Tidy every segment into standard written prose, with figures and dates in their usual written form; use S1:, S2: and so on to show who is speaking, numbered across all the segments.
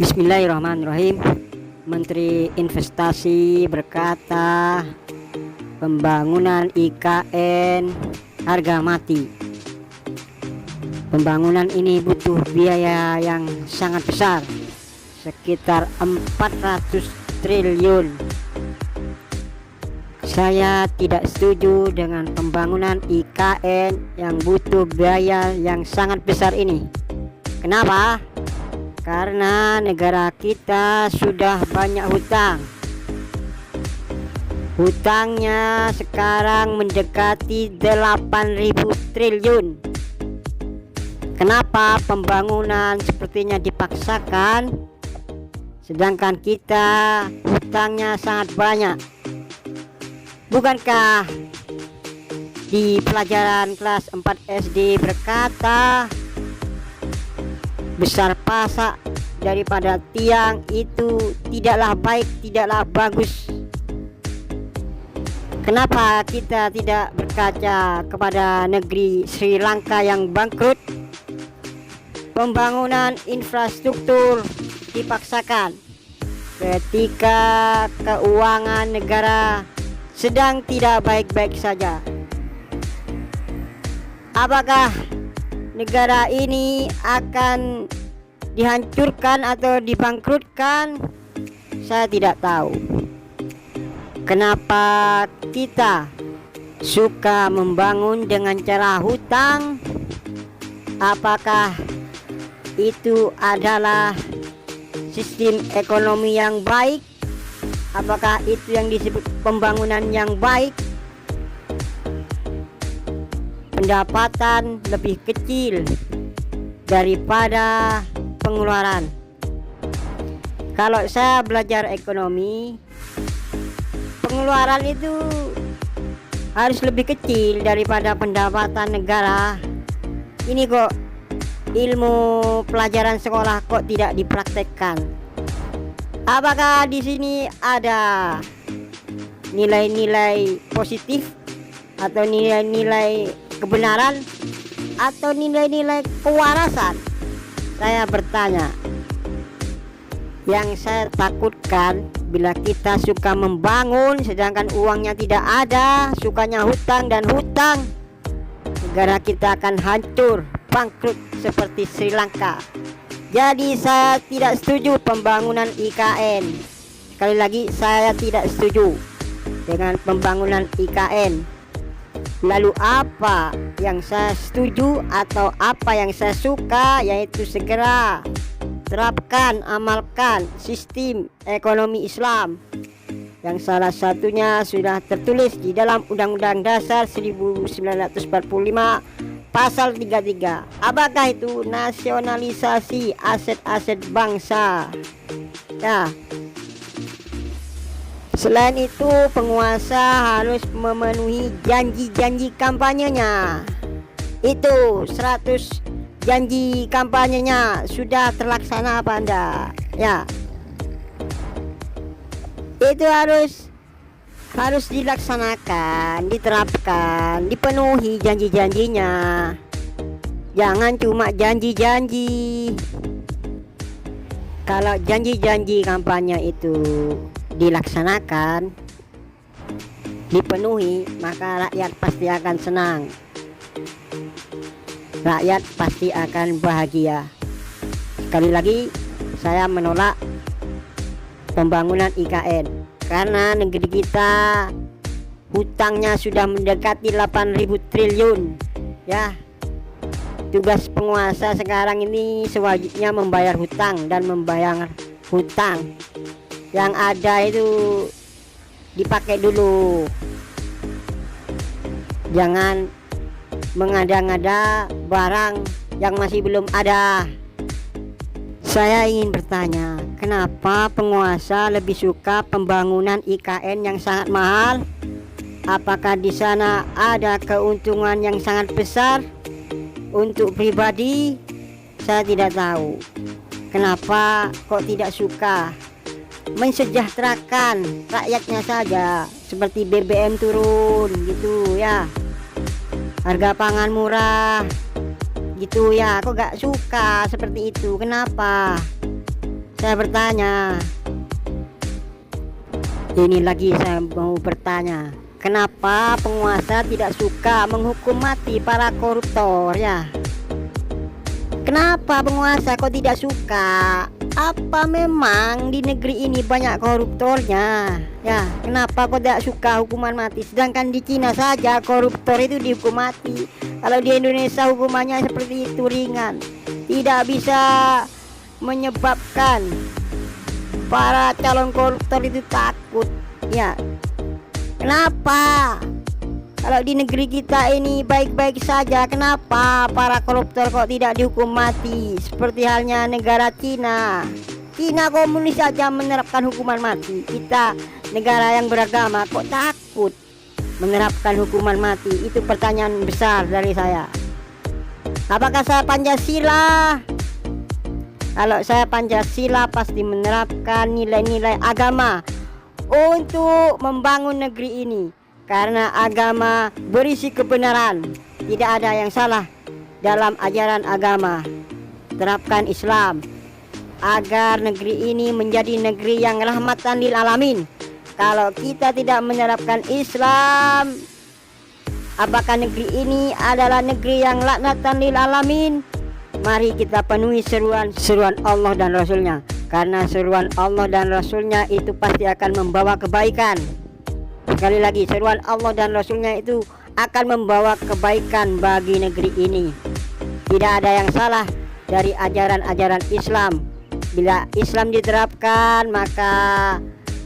S1: Bismillahirrahmanirrahim. Menteri Investasi berkata pembangunan IKN harga mati. Pembangunan ini butuh biaya yang sangat besar, sekitar 400 triliun. Saya tidak setuju dengan pembangunan IKN yang butuh biaya yang sangat besar ini. Kenapa? Karena negara kita sudah banyak hutang. Hutangnya sekarang mendekati 8.000 triliun. Kenapa pembangunan sepertinya dipaksakan, sedangkan kita hutangnya sangat banyak? Bukankah di pelajaran kelas 4 SD berkata besar pasak daripada tiang itu tidaklah baik, tidaklah bagus? Kenapa kita tidak berkaca kepada negeri Sri Lanka yang bangkrut? Pembangunan infrastruktur dipaksakan ketika keuangan negara sedang tidak baik-baik saja. Apakah negara ini akan dihancurkan atau dibangkrutkan? Saya tidak tahu. Kenapa kita suka membangun dengan cara hutang? Apakah itu adalah sistem ekonomi yang baik? Apakah itu yang disebut pembangunan yang baik? Pendapatan lebih kecil daripada pengeluaran. Kalau saya belajar ekonomi, pengeluaran itu harus lebih kecil daripada pendapatan negara. Ini kok ilmu pelajaran sekolah kok tidak dipraktekkan? Apakah di sini ada nilai-nilai positif atau nilai-nilai kebenaran atau nilai-nilai kewarasan? Saya bertanya. Yang saya takutkan bila kita suka membangun sedangkan uangnya tidak ada, sukanya hutang dan hutang, negara kita akan hancur, bangkrut seperti Sri Lanka. Jadi saya tidak setuju pembangunan IKN. Sekali lagi, saya tidak setuju dengan pembangunan IKN. Lalu apa yang saya setuju atau apa yang saya suka, yaitu segera terapkan, amalkan sistem ekonomi Islam yang salah satunya sudah tertulis di dalam Undang-Undang Dasar 1945 Pasal 33. Apakah itu? Nasionalisasi aset-aset bangsa. Ya. Selain itu, penguasa harus memenuhi janji-janji kampanyenya. Itu 100 janji kampanyenya sudah terlaksana apa enggak? Ya. Itu harus dilaksanakan, diterapkan, dipenuhi janji-janjinya. Jangan cuma janji-janji. Kalau janji-janji kampanye itu dilaksanakan, dipenuhi, maka rakyat pasti akan senang. Rakyat pasti akan bahagia. Sekali lagi, saya menolak pembangunan IKN. Karena negeri kita hutangnya sudah mendekati 8.000 triliun. Ya. Tugas penguasa sekarang ini sewajibnya membayar hutang dan membayar hutang. Yang ada itu dipakai dulu. Jangan mengada-ngada barang yang masih belum ada. Saya ingin bertanya, kenapa penguasa lebih suka pembangunan IKN yang sangat mahal? Apakah di sana ada keuntungan yang sangat besar untuk pribadi? Saya tidak tahu. Kenapa kok tidak suka mensejahterakan rakyatnya saja, seperti BBM turun gitu ya, harga pangan murah gitu ya. Aku gak suka seperti itu. Kenapa? saya bertanya. Ini lagi saya mau bertanya, kenapa penguasa tidak suka menghukum mati para koruptor ya? Kenapa penguasa kok tidak suka? Apa memang di negeri ini banyak koruptornya? Ya, kenapa kok tidak suka hukuman mati? Sedangkan di Cina saja koruptor itu dihukum mati. Kalau di Indonesia hukumannya seperti itu ringan. Tidak bisa menyebabkan para calon koruptor itu takut. Ya, kenapa? Kalau di negeri kita ini baik-baik saja, kenapa para koruptor kok tidak dihukum mati? Seperti halnya negara Cina. Cina komunis saja menerapkan hukuman mati. Kita negara yang beragama kok takut menerapkan hukuman mati? Itu pertanyaan besar dari saya. Apakah saya Pancasila? Kalau saya Pancasila pasti menerapkan nilai-nilai agama untuk membangun negeri ini. Karena agama berisi kebenaran, tidak ada yang salah dalam ajaran agama. Terapkan Islam agar negeri ini menjadi negeri yang rahmatan lil alamin. Kalau kita tidak menerapkan Islam, apakah negeri ini adalah negeri yang laknatan lil alamin? Mari kita penuhi seruan Allah dan Rasulnya. Karena seruan Allah dan Rasulnya itu pasti akan membawa kebaikan. Sekali lagi, seruan Allah dan Rasulnya itu akan membawa kebaikan bagi negeri ini. Tidak ada yang salah dari ajaran-ajaran Islam. Bila Islam diterapkan, maka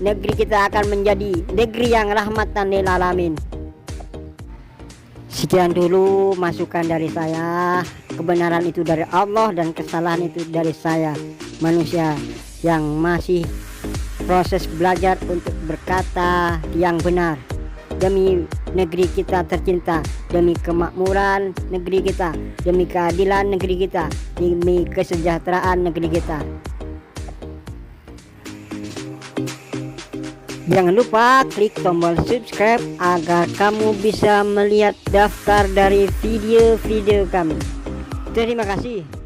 S1: negeri kita akan menjadi negeri yang rahmatan lil alamin. Sekian dulu masukan dari saya. Kebenaran itu dari Allah dan kesalahan itu dari saya, manusia yang masih proses belajar untuk berkata yang benar. Demi negeri kita tercinta, demi kemakmuran negeri kita, demi keadilan negeri kita, demi kesejahteraan negeri kita. Jangan lupa klik tombol subscribe agar kamu bisa melihat daftar dari video-video kami. Terima kasih.